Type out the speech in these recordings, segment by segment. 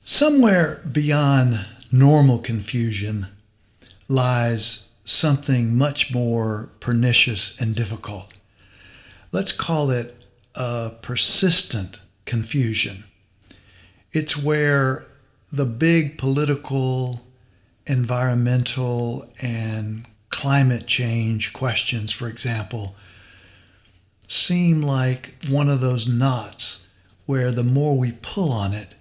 Somewhere beyond normal confusion lies something much more pernicious and difficult. Let's call it a persistent confusion. It's where the big political, environmental, and climate change questions, for example, seem like one of those knots where the more we pull on it,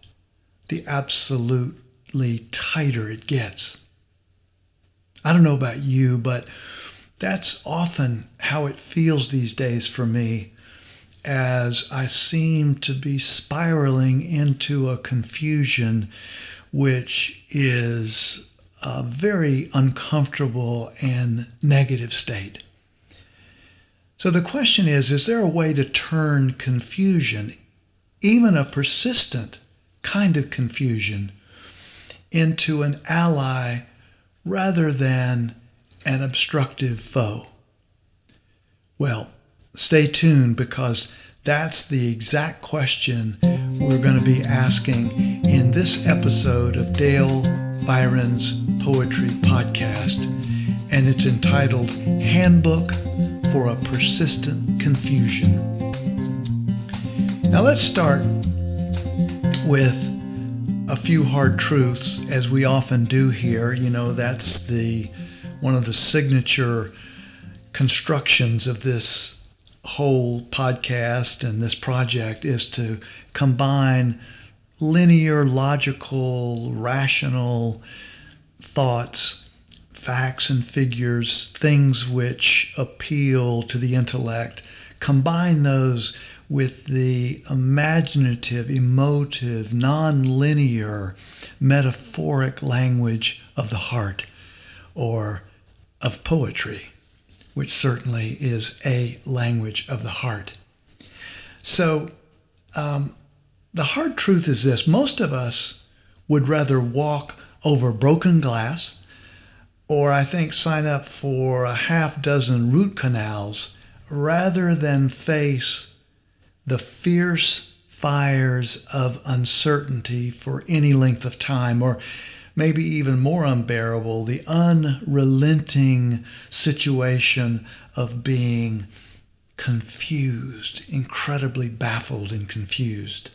the absolutely tighter it gets. I don't know about you, but that's often how it feels these days for me, as I seem to be spiraling into a confusion which is a very uncomfortable and negative state. So the question is there a way to turn confusion, even a persistent kind of confusion, into an ally rather than an obstructive foe? Well, stay tuned, because that's the exact question we're going to be asking in this episode of Dale Byron's Poetry Podcast, and it's entitled Handbook for a Persistent Confusion. Now let's start with a few hard truths, as we often do here. You know, that's one of the signature constructions of this whole podcast and this project, is to combine linear, logical, rational thoughts, facts and figures, things which appeal to the intellect, combine those with the imaginative, emotive, non-linear, metaphoric language of the heart, or of poetry, which certainly is a language of the heart. So the hard truth is this: most of us would rather walk over broken glass, or I think sign up for a half dozen root canals, rather than face the fierce fires of uncertainty for any length of time, or maybe even more unbearable, the unrelenting situation of being confused, incredibly baffled and confused.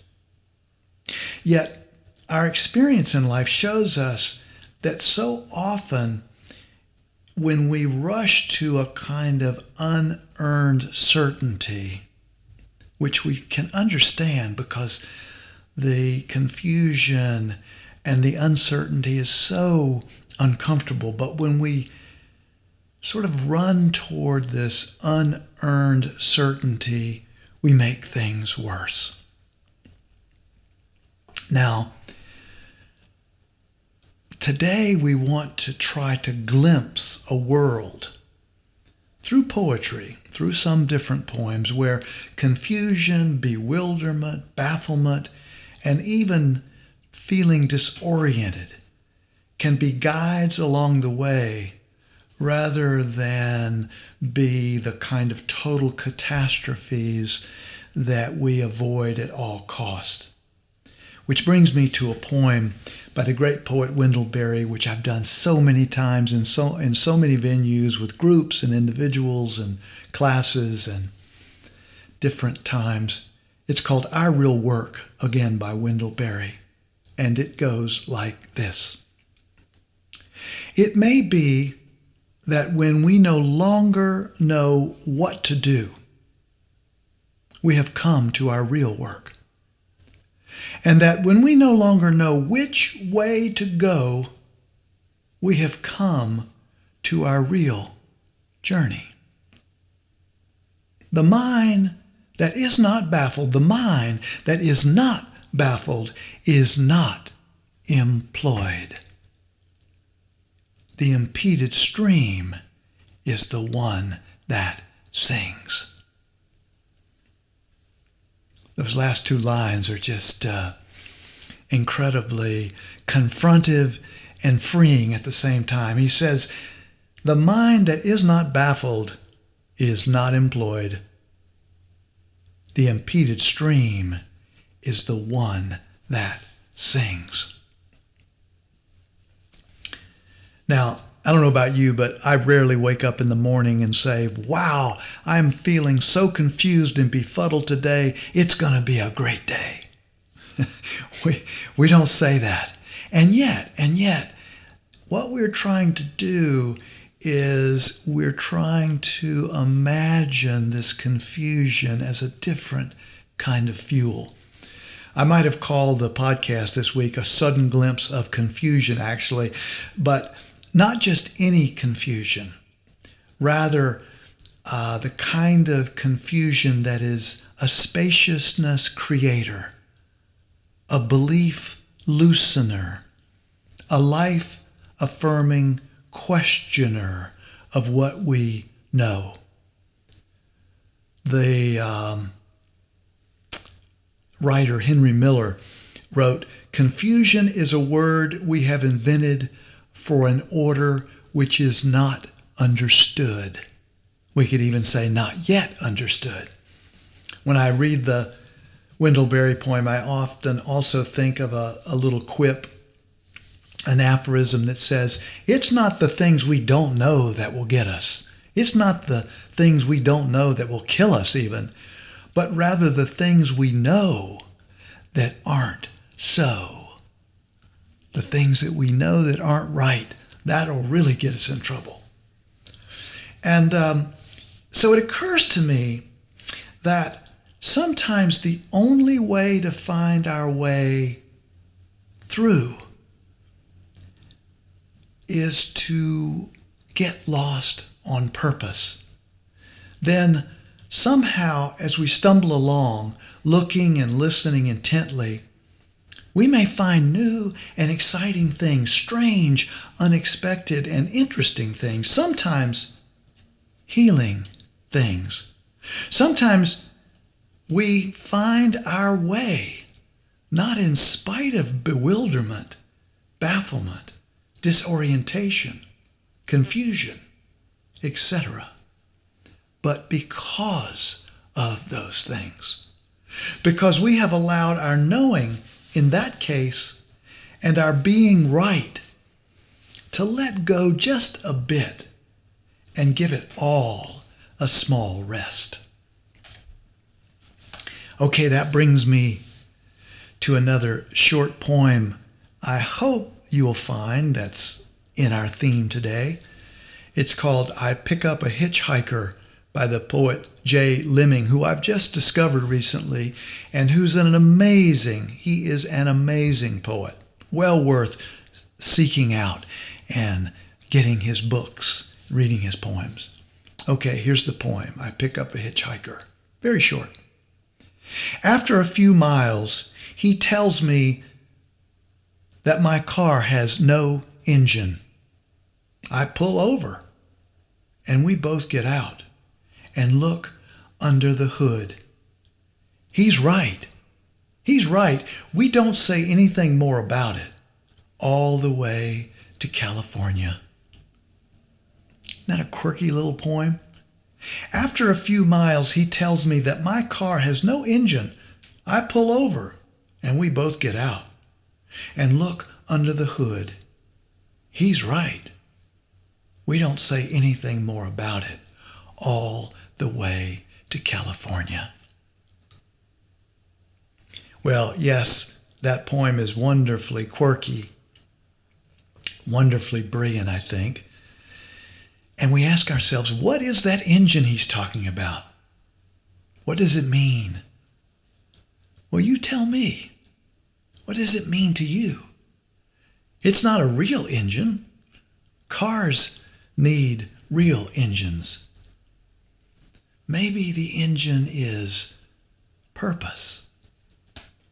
Yet, our experience in life shows us that so often when we rush to a kind of unearned certainty, which we can understand because the confusion and the uncertainty is so uncomfortable, but when we sort of run toward this unearned certainty, we make things worse. Now, today we want to try to glimpse a world through poetry, through some different poems, where confusion, bewilderment, bafflement, and even feeling disoriented can be guides along the way, rather than be the kind of total catastrophes that we avoid at all cost. Which brings me to a poem by the great poet Wendell Berry, which I've done so many times in so many venues with groups and individuals and classes and different times. It's called Our Real Work, again by Wendell Berry, and it goes like this. It may be that when we no longer know what to do, we have come to our real work. And that when we no longer know which way to go, we have come to our real journey. The mind that is not baffled, the mind that is not baffled, is not employed. The impeded stream is the one that sings. Those last two lines are just incredibly confrontive and freeing at the same time. He says, the mind that is not baffled is not employed. The impeded stream is the one that sings. Now, I don't know about you, but I rarely wake up in the morning and say, wow, I'm feeling so confused and befuddled today. It's going to be a great day. we don't say that. And yet, what we're trying to do is we're trying to imagine this confusion as a different kind of fuel. I might have called the podcast this week a sudden glimpse of confusion, actually, but not just any confusion. Rather, the kind of confusion that is a spaciousness creator, a belief loosener, a life affirming questioner of what we know. The writer Henry Miller wrote, "Confusion is a word we have invented for an order which is not understood." We could even say not yet understood. When I read the Wendell Berry poem, I often also think of a little quip, an aphorism that says, it's not the things we don't know that will get us. It's not the things we don't know that will kill us even, but rather the things we know that aren't so. The things that we know that aren't right, that'll really get us in trouble. And so it occurs to me that sometimes the only way to find our way through is to get lost on purpose. Then somehow, as we stumble along, looking and listening intently, we may find new and exciting things, strange, unexpected, and interesting things, sometimes healing things. Sometimes we find our way, not in spite of bewilderment, bafflement, disorientation, confusion, etc., but because of those things. Because we have allowed our knowing in that case and our being right to let go just a bit and give it all a small rest. Okay, that brings me to another short poem I hope you'll find that's in our theme today. It's called I Pick Up a Hitchhiker by the poet Jay Lemming, who I've just discovered recently and who's an amazing poet. Well worth seeking out and getting his books, reading his poems. Okay, here's the poem, I Pick Up a Hitchhiker. Very short. After a few miles, he tells me that my car has no engine. I pull over, and we both get out and look under the hood. He's right. He's right. We don't say anything more about it all the way to California. Isn't that a quirky little poem? After a few miles, he tells me that my car has no engine. I pull over, and we both get out and look under the hood. He's right. We don't say anything more about it all the way to California. Well, yes, that poem is wonderfully quirky, wonderfully brilliant, I think. And we ask ourselves, what is that engine he's talking about? What does it mean? Well, you tell me. What does it mean to you? It's not a real engine. Cars need real engines. Maybe the engine is purpose,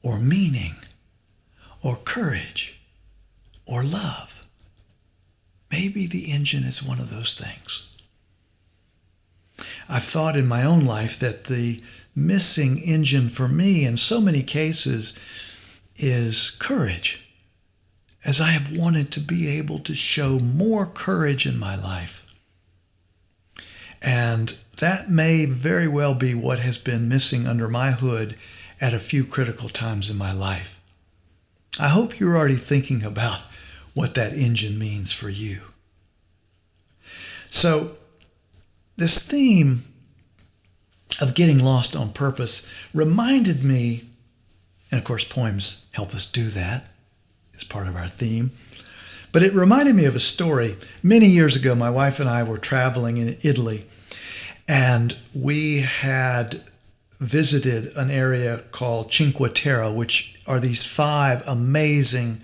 or meaning, or courage, or love. Maybe the engine is one of those things. I've thought in my own life that the missing engine for me in so many cases is courage, as I have wanted to be able to show more courage in my life. And that may very well be what has been missing under my hood at a few critical times in my life. I hope you're already thinking about what that engine means for you. So, this theme of getting lost on purpose reminded me, and of course, poems help us do that. It's part of our theme. But it reminded me of a story. Many years ago, my wife and I were traveling in Italy, and we had visited an area called Cinque Terre, which are these 5 amazing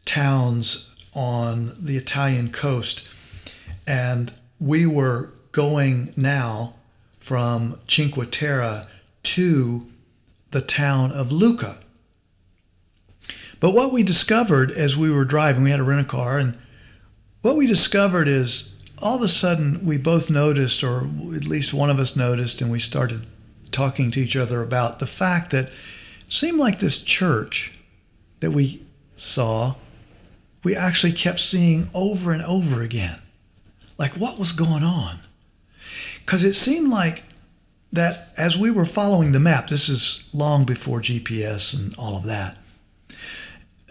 towns on the Italian coast. And we were going now from Cinque Terre to the town of Lucca. But what we discovered as we were driving, we had to rent a car, and what we discovered is all of a sudden we both noticed, or at least one of us noticed, and we started talking to each other about the fact that it seemed like this church that we saw, we actually kept seeing over and over again. Like, what was going on? Because it seemed like that as we were following the map, this is long before GPS and all of that,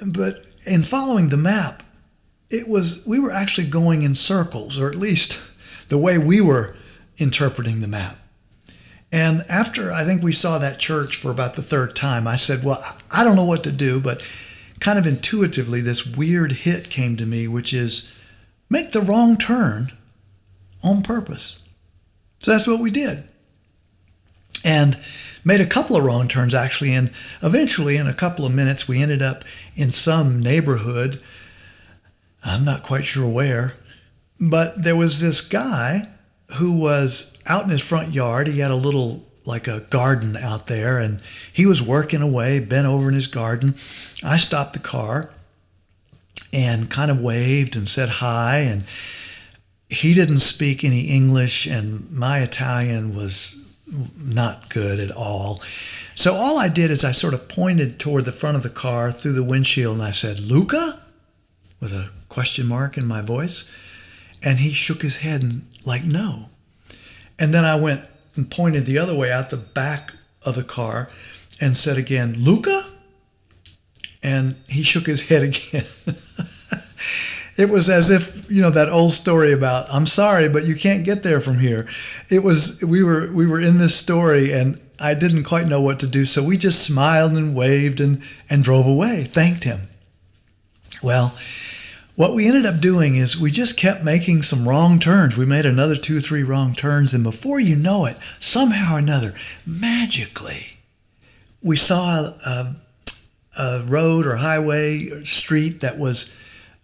but in following the map, we were actually going in circles, or at least the way we were interpreting the map. And after I think we saw that church for about the 3rd time, I said, well, I don't know what to do, but kind of intuitively, this weird hit came to me, which is make the wrong turn on purpose. So that's what we did. And made a couple of wrong turns, actually, and eventually, in a couple of minutes, we ended up in some neighborhood. I'm not quite sure where, but there was this guy who was out in his front yard. He had a little, like a garden out there, and he was working away, bent over in his garden. I stopped the car and kind of waved and said hi, and he didn't speak any English, and my Italian was not good at all. So all I did is I sort of pointed toward the front of the car through the windshield, and I said, Luca? With a question mark in my voice. And he shook his head and like, no. And then I went and pointed the other way out the back of the car and said again, Luca? And he shook his head again. It was as if, that old story about, I'm sorry, but you can't get there from here. It was, we were in this story, and I didn't quite know what to do. So we just smiled and waved and drove away, thanked him. Well, what we ended up doing is we just kept making some wrong turns. We made another 2, 3 wrong turns. And before you know it, somehow or another, magically, we saw a road or highway or street that was,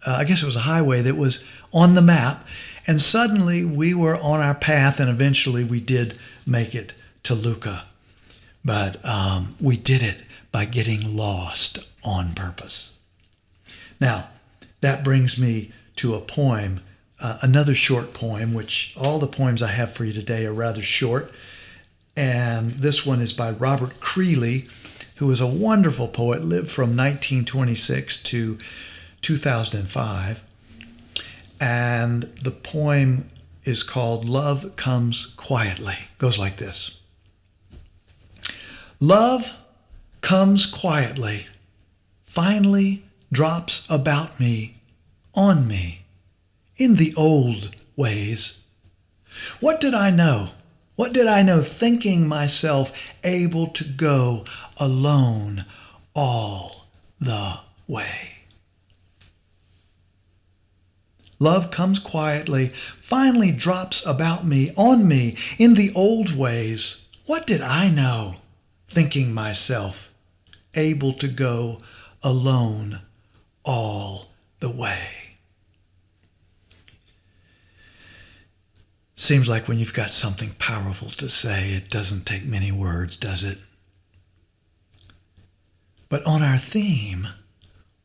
I guess it was a highway that was on the map, and suddenly we were on our path, and eventually we did make it to Lucca. But we did it by getting lost on purpose. Now, that brings me to a poem, another short poem, which all the poems I have for you today are rather short, and this one is by Robert Creeley, who is a wonderful poet, lived from 1926 to 2005, and the poem is called Love Comes Quietly. It goes like this. Love comes quietly, finally drops about me, on me, in the old ways. What did I know? What did I know, thinking myself able to go alone all the way? Love comes quietly, finally drops about me, on me, in the old ways. What did I know, thinking myself able to go alone all the way? Seems like when you've got something powerful to say, it doesn't take many words, does it? But on our theme,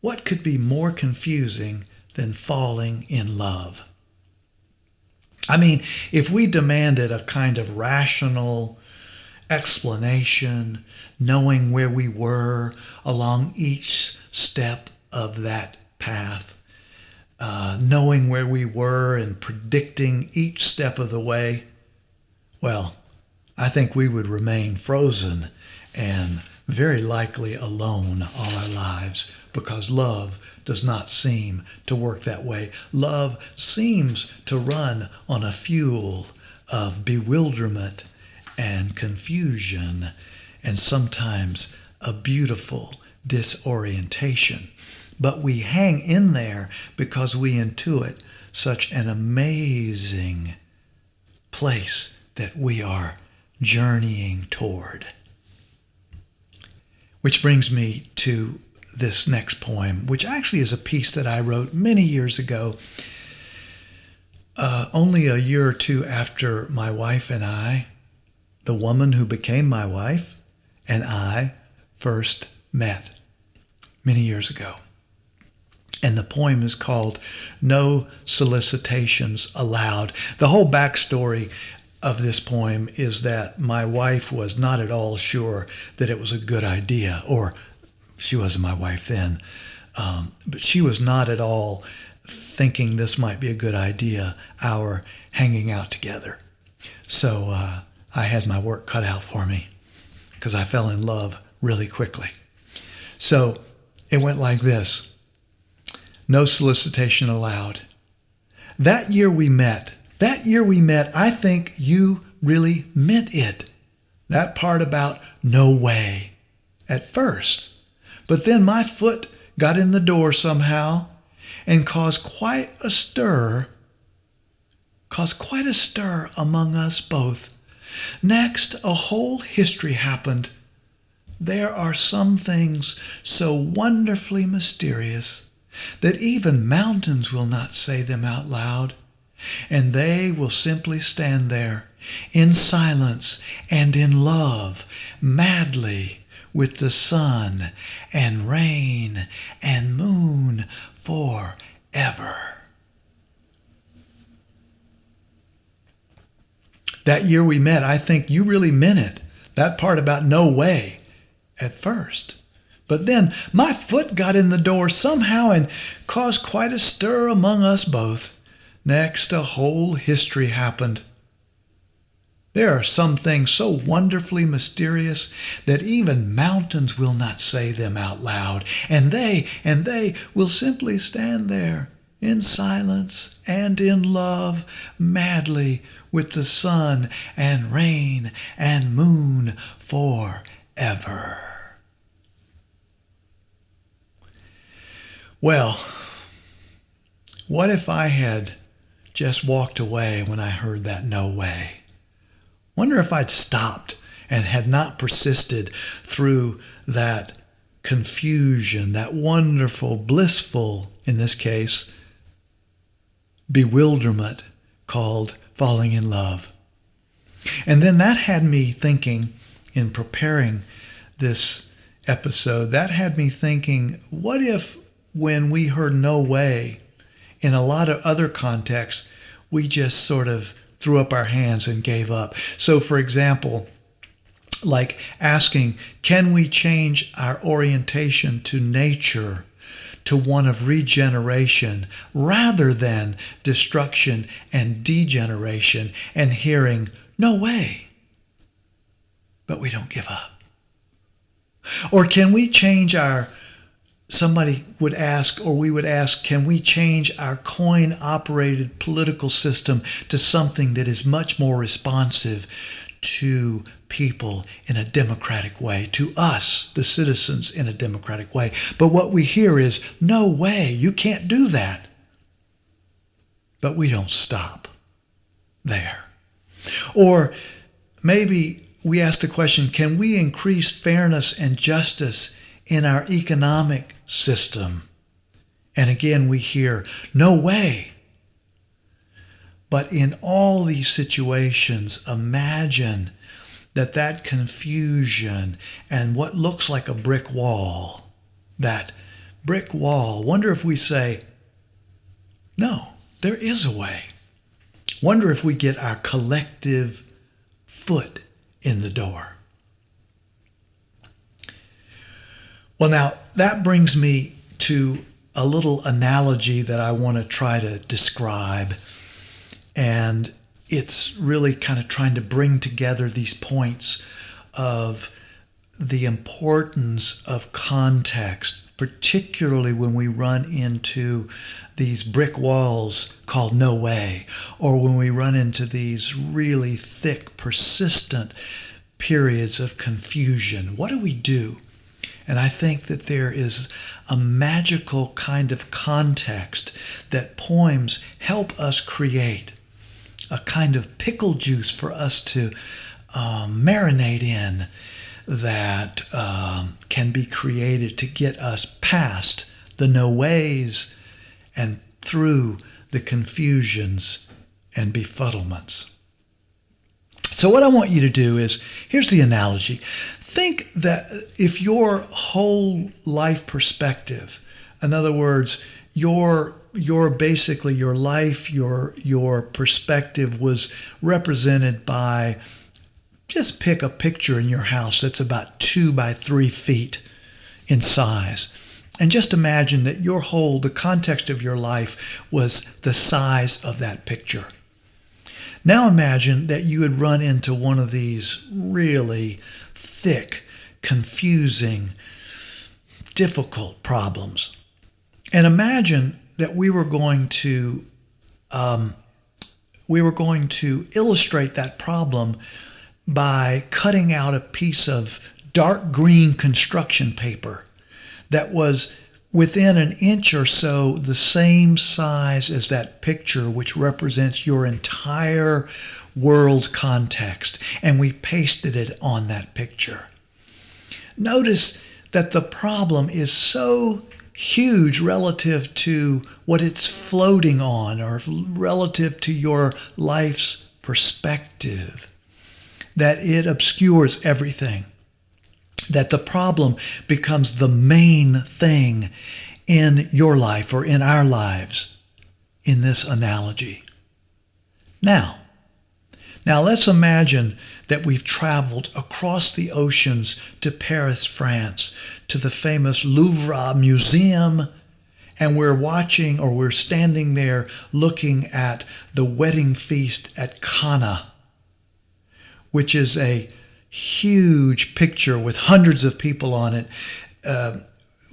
what could be more confusing than falling in love? I mean, if we demanded a kind of rational explanation, knowing where we were along each step of that path, knowing where we were and predicting each step of the way, well, I think we would remain frozen and very likely alone all our lives, because love does not seem to work that way. Love seems to run on a fuel of bewilderment and confusion, and sometimes a beautiful disorientation. But we hang in there because we intuit such an amazing place that we are journeying toward. Which brings me to this next poem, which actually is a piece that I wrote many years ago, only a year or two after my wife and I, the woman who became my wife, and I first met many years ago. And the poem is called No Solicitations Allowed. The whole backstory of this poem is that my wife was not at all sure that it was a good idea, or she wasn't my wife then, but she was not at all thinking this might be a good idea, our hanging out together. So I had my work cut out for me because I fell in love really quickly. So it went like this. No solicitation allowed. That year we met, I think you really meant it. That part about no way at first. But then my foot got in the door somehow and caused quite a stir among us both. Next, a whole history happened. There are some things so wonderfully mysterious that even mountains will not say them out loud, and they will simply stand there in silence and in love, madly, with the sun and rain and moon forever. That year we met, I think you really meant it. That part about no way at first. But then my foot got in the door somehow and caused quite a stir among us both. Next, a whole history happened. There are some things so wonderfully mysterious that even mountains will not say them out loud, and they will simply stand there in silence and in love, madly, with the sun and rain and moon forever. Well, what if I had just walked away when I heard that no way? Wonder if I'd stopped and had not persisted through that confusion, that wonderful, blissful, in this case, bewilderment called falling in love. And then that had me thinking, in preparing this episode, that had me thinking, what if when we heard no way, in a lot of other contexts, we just sort of threw up our hands and gave up? So, for example, like asking, can we change our orientation to nature to one of regeneration rather than destruction and degeneration, and hearing, no way, but we don't give up? Or can we change somebody would ask, or we would ask, can we change our coin-operated political system to something that is much more responsive to people in a democratic way, to us, the citizens, in a democratic way? But what we hear is, no way, you can't do that. But we don't stop there. Or maybe we ask the question, can we increase fairness and justice in our economic system? And again, we hear, no way. But in all these situations, imagine that confusion and what looks like a brick wall, wonder if we say, no, there is a way. Wonder if we get our collective foot in the door. Well, now, that brings me to a little analogy that I want to try to describe. And it's really kind of trying to bring together these points of the importance of context, particularly when we run into these brick walls called no way, or when we run into these really thick, persistent periods of confusion. What do we do? And I think that there is a magical kind of context that poems help us create, a kind of pickle juice for us to marinate in, that can be created to get us past the no ways and through the confusions and befuddlements. So what I want you to do is, here's the analogy. Think that if your whole life perspective, in other words, your basically your life, your perspective was represented by, just pick a picture in your house that's about 2 by 3 feet in size. And just imagine that the context of your life was the size of that picture. Now imagine that you had run into one of these really thick, confusing, difficult problems. And imagine that we were going to illustrate that problem by cutting out a piece of dark green construction paper that was within an inch or so the same size as that picture, which represents your entire world context, and we pasted it on that picture. Notice that the problem is so huge relative to what it's floating on, or relative to your life's perspective, that it obscures everything, that the problem becomes the main thing in your life or in our lives in this analogy. Now let's imagine that we've traveled across the oceans to Paris, France, to the famous Louvre Museum, and we're standing there looking at the wedding feast at Cana, which is a huge picture with hundreds of people on it,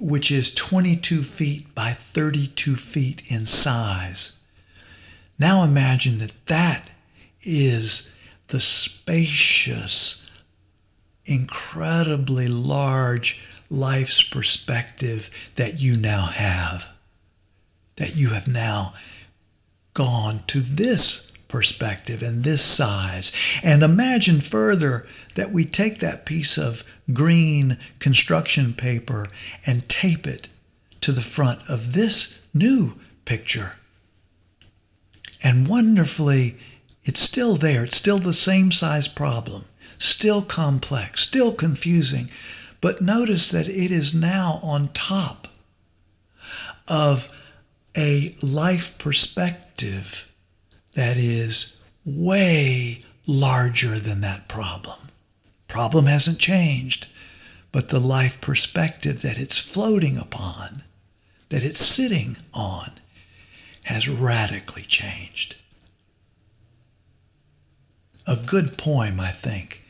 which is 22 feet by 32 feet in size. Now imagine that is the spacious, incredibly large life's perspective that you now have, that you have now gone to this perspective and this size. And imagine further that we take that piece of green construction paper and tape it to the front of this new picture. And wonderfully, it's still there. It's still the same size problem, still complex, still confusing. But notice that it is now on top of a life perspective that is way larger than that problem. Problem hasn't changed, but the life perspective that it's floating upon, that it's sitting on, has radically changed. A good poem, I think,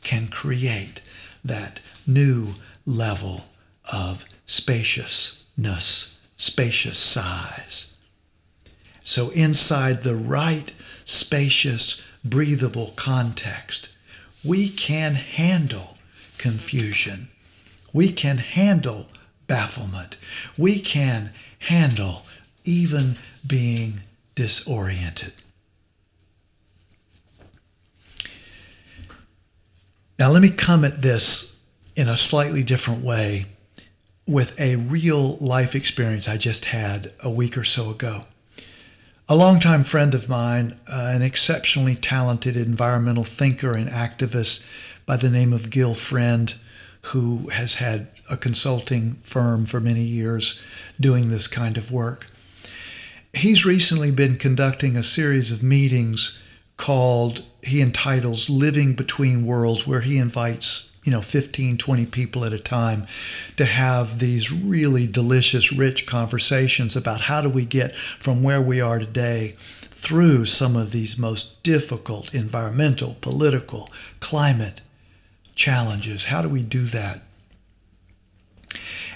can create that new level of spaciousness, spacious size. So inside the right, spacious, breathable context, we can handle confusion. We can handle bafflement. We can handle even being disoriented. Now let me come at this in a slightly different way with a real life experience I just had a week or so ago. A longtime friend of mine, an exceptionally talented environmental thinker and activist by the name of Gil Friend, who has had a consulting firm for many years doing this kind of work. He's recently been conducting a series of meetings he entitles Living Between Worlds, where he invites 15, 20 people at a time to have these really delicious, rich conversations about how do we get from where we are today through some of these most difficult environmental, political, climate challenges. How do we do that?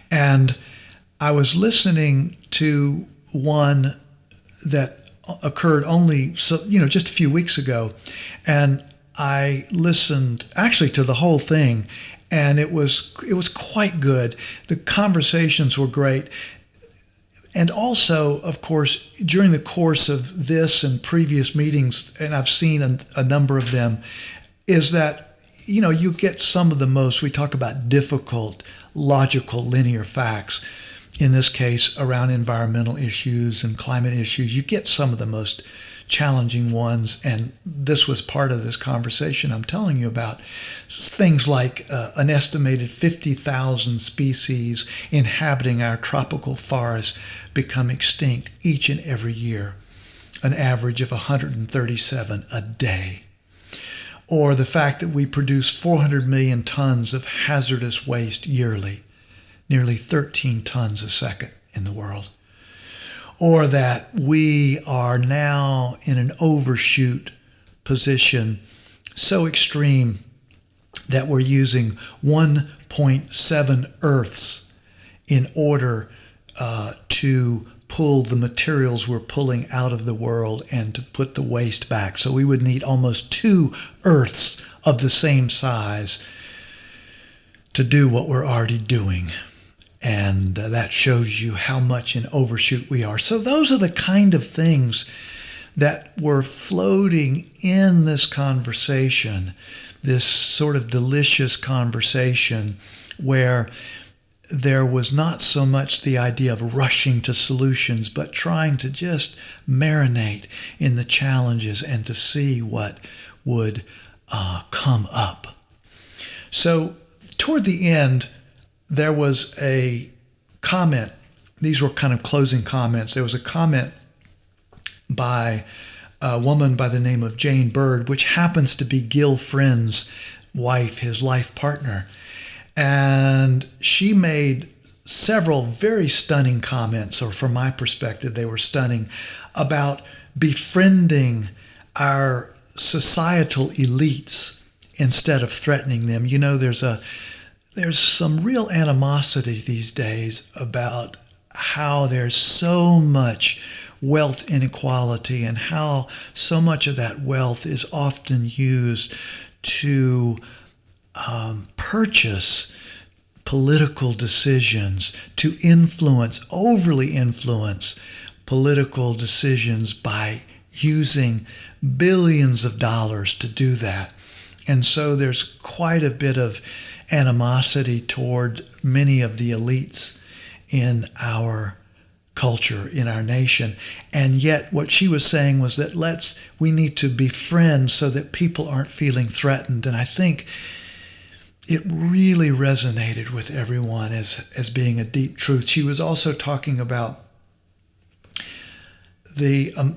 And I was listening to one that occurred only just a few weeks ago, and I listened actually to the whole thing, and it was quite good. The conversations were great. And also, of course, during the course of this and previous meetings, and I've seen a number of them, is that, you get some of the most, we talk about difficult, logical, linear facts, in this case, around environmental issues and climate issues. You get some of the most challenging ones, and this was part of this conversation I'm telling you about. Things like an estimated 50,000 species inhabiting our tropical forests become extinct each and every year, an average of 137 a day. Or the fact that we produce 400 million tons of hazardous waste yearly, nearly 13 tons a second in the world. Or that we are now in an overshoot position so extreme that we're using 1.7 Earths in order to pull the materials we're pulling out of the world and to put the waste back. So we would need almost 2 Earths of the same size to do what we're already doing. And that shows you how much in overshoot we are. So those are the kind of things that were floating in this conversation, this sort of delicious conversation where there was not so much the idea of rushing to solutions, but trying to just marinate in the challenges and to see what would come up. So toward the end, there was a comment. These were kind of closing comments. There was a comment by a woman by the name of Jane Bird, which happens to be Gil Friend's wife, his life partner. And she made several very stunning comments, or from my perspective, they were stunning, about befriending our societal elites instead of threatening them. There's some real animosity these days about how there's so much wealth inequality and how so much of that wealth is often used to purchase political decisions, to overly influence political decisions by using billions of dollars to do that. And so there's quite a bit of animosity toward many of the elites in our culture, in our nation. And yet what she was saying was that we need to be friends so that people aren't feeling threatened. And I think it really resonated with everyone as being a deep truth. She was also talking about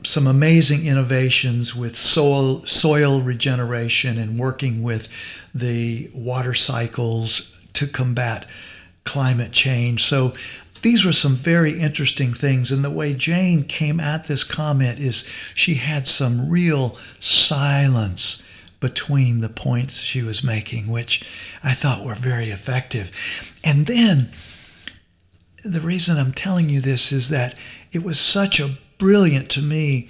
some amazing innovations with soil regeneration and working with the water cycles to combat climate change. So these were some very interesting things. And the way Jane came at this comment is she had some real silence between the points she was making, which I thought were very effective. And then the reason I'm telling you this is that it was such a brilliant, to me,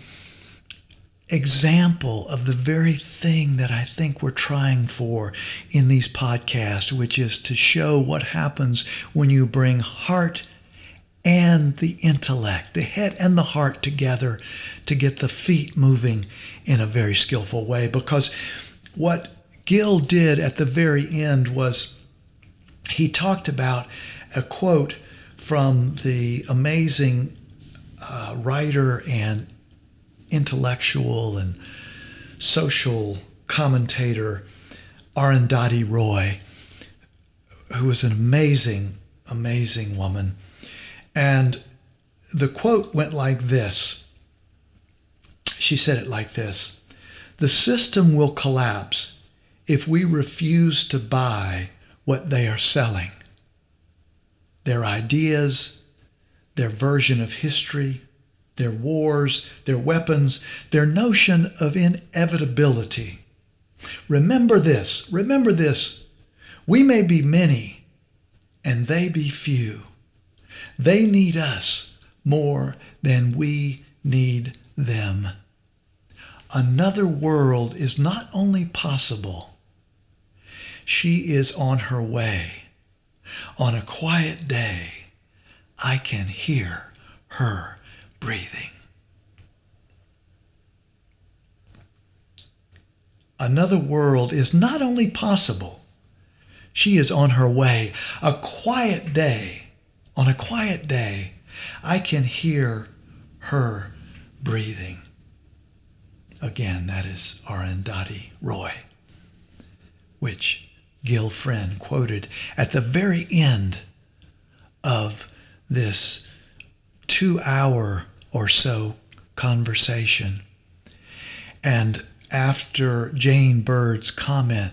example of the very thing that I think we're trying for in these podcasts, which is to show what happens when you bring heart and the intellect, the head and the heart together to get the feet moving in a very skillful way. Because what Gil did at the very end was he talked about a quote from the amazing writer and intellectual and social commentator Arundhati Roy, who was an amazing, amazing woman. And the quote went like this. She said it like this: "The system will collapse if we refuse to buy what they are selling. Their ideas, their version of history, their wars, their weapons, their notion of inevitability. Remember this, We may be many, and they be few. They need us more than we need them. Another world is not only possible, she is on her way. On a quiet day, I can hear her breathing. Another world is not only possible, she is on her way. On a quiet day, I can hear her breathing. Again, that is Arundhati Roy, which Gil Friend quoted at the very end of this 2-hour or so conversation. And after Jane Bird's comment,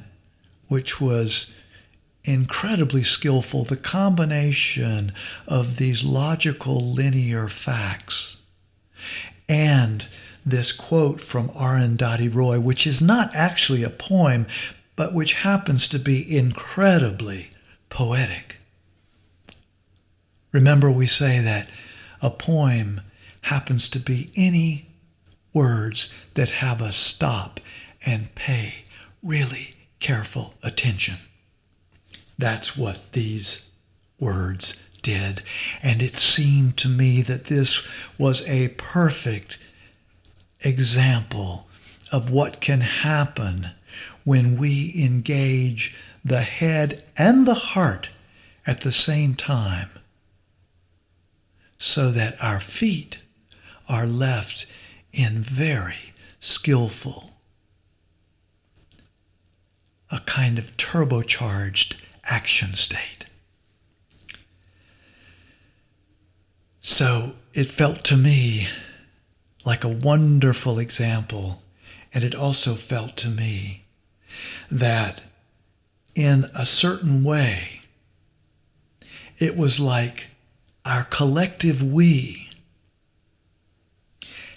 which was incredibly skillful, the combination of these logical linear facts and this quote from Arundhati Roy, which is not actually a poem, but which happens to be incredibly poetic. Remember, we say that a poem happens to be any words that have us stop and pay really careful attention. That's what these words did. And it seemed to me that this was a perfect example of what can happen when we engage the head and the heart at the same time, so that our feet are left in very skillful, a kind of turbocharged action state. So it felt to me like a wonderful example, and it also felt to me that in a certain way, it was like our collective we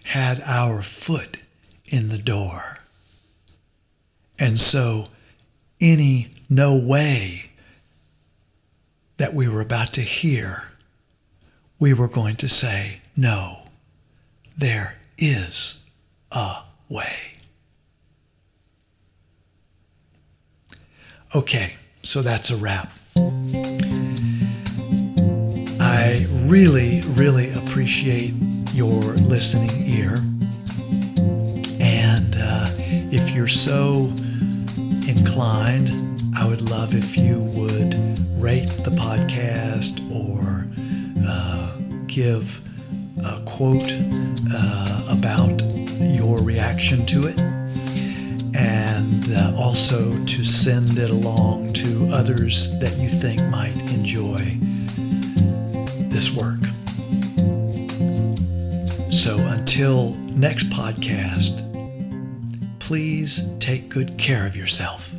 had our foot in the door. And so any no way that we were about to hear, we were going to say, no, there is a way. Okay, so that's a wrap. I really, really appreciate your listening ear. And if you're so inclined, I would love if you would rate the podcast or give a quote about your reaction to it, and also to send it along to others that you think might enjoy this work. So until next podcast, please take good care of yourself.